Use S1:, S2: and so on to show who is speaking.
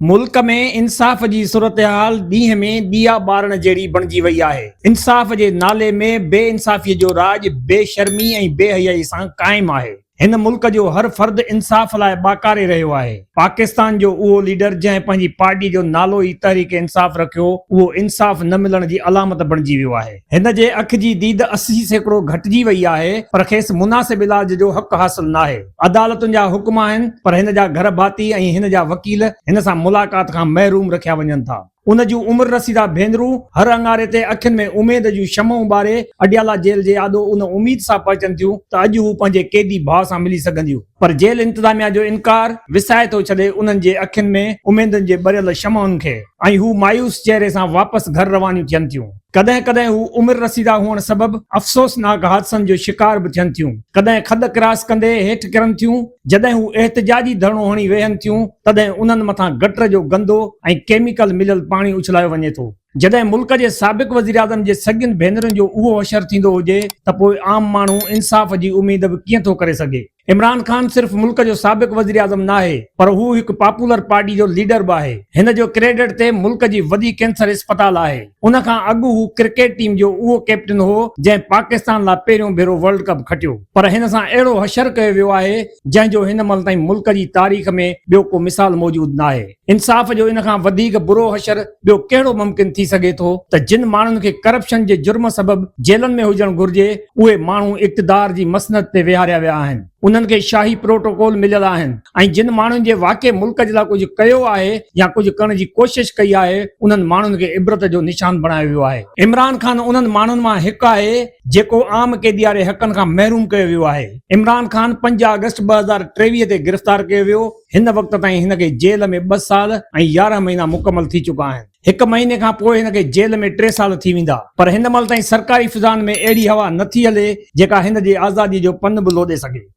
S1: मुल्क में इंसाफ़ जी सूरत हाल ॾींहं में ॾिया ॿारण जहिड़ी बणिजी वई आहे। इंसाफ़ जे नाले में बेइंसाफ़ीअ जो राज बेशर्मी ऐं बेहयाई सां क़ाइम आहे। हिन मुल्क जो हर फर्द इंसाफ़ लाइ बाकारे रहियो आहे। पाकिस्तान जो उहो लीडर जंहिं पंहिंजी पार्टी जो नालो ई तहरीक इंसाफ़ रखियो, उहो इंसाफ़ न मिलण जी अलामत बणिजी वियो आहे। हिन जे अख जी दीद 80% घटिजी वई आहे, पर खेसि मुनासिब इलाज जो हक़ हासिल न आहे। अदालतुनि जा हुक्म आहिनि, पर हिन जा घर भाती ऐं हिन जा वकील हिन सां मुलाक़ात खां महरूम रखिया वञनि था। उन जूं उमिरि रसीदा भेनरूं हर अंगारे ते अखियुनि में उमेद जूं शमूं ॿारे अडियाला जेल जे आॾो उन उमीद सां पहुचनि थियूं त अॼु हू पंहिंजे कैदी भाउ सां मिली सघंदियूं, पर जेल इंतज़ामिया जो इनकार विसाए थो छॾे उन्हनि जे अखियुनि में उमेदुनि जे ॿरियल शमउनि खे, ऐं हू मायूस चेहरे सां वापसि घर रवानियूं थियनि थियूं। कॾहिं कॾहिं हू उमिरि रसीदा हुअण सबबि अफ़सोसनाक हादसनि जो शिकार बि थियनि थियूं। कॾहिं खॾ क्रॉस कंदे हेठि किरनि थियूं। जॾहिं हू एहतिजाजी धरणो हणी वेहनि थियूं, तॾहिं उन्हनि मथां गटर जो गंदो ऐं केमिकल मिलियल पाणी उछलायो वञे थो। जॾहिं मुल्क जे साबिक़ वज़ीर आज़म जे सॻियुनि भेनरुनि जो उहो अशर थींदो हुजे त पोइ आम माण्हू इंसाफ़ जी उमीद बि कीअं थो करे सघे। इमरान खान सिर्फ़ मुल्क जो साबिक़ वज़ीर आज़म न आहे, पर हू हिकु पॉपुलर पार्टी जो लीडर बि आहे। हिन जो क्रेडिट ते मुल्क जी वॾी कैंसर अस्पताल आहे। उन खां अॻु हू क्रिकेट टीम जो उहो कैप्टन हो जंहिं पाकिस्तान लाइ पहिरियों भेरो वर्ल्ड कप खटियो, पर हिन सां अहिड़ो हशर कयो वियो आहे जंहिंजो हिन महिल ताईं मुल्क जी तारीख़ में ॿियो को मिसाल मौजूद न आहे। इंसाफ़ जो इन खां वधीक बुरो हशर ॿियो कहिड़ो मुमकिन थी सघे थो त जिन माण्हुनि खे करप्शन जे जुर्म सबबि जेलनि में हुजणु घुर्जे, उहे माण्हू इक़्तिदार जी मसनद ते विहारिया विया आहिनि। उन्हनि खे शाही प्रोटोकॉल मिलियल आहिनि, ऐं जिन माण्हुनि जे वाक़ई मुल्क जे लाइ कुझु कयो आहे या कुझु करण जी कोशिश कई आहे, उन्हनि माण्हुनि खे इबरत जो निशान बणायो वियो आहे। इमरान खान उन्हनि माण्हुनि मां हिकु आहे जेको आम कैदी वारे हक़नि खां महरूम कयो वियो आहे। इमरान खान 5 अगस्त 2023 ते गिरफ़्तार कयो वियो। हिन वक़्त ताईं हिन खे जेल में 2 साल ऐं 11 महीना मुकमल थी चुका आहिनि। 1 महीने खां पोइ हिन खे जेल में 3 साल थी वेंदा, पर हिन महिल ताईं सरकारी फिज़ान में अहिड़ी हवा नथी हले जेका हिन जे आज़ादी जो पन बि लोॾे सघे।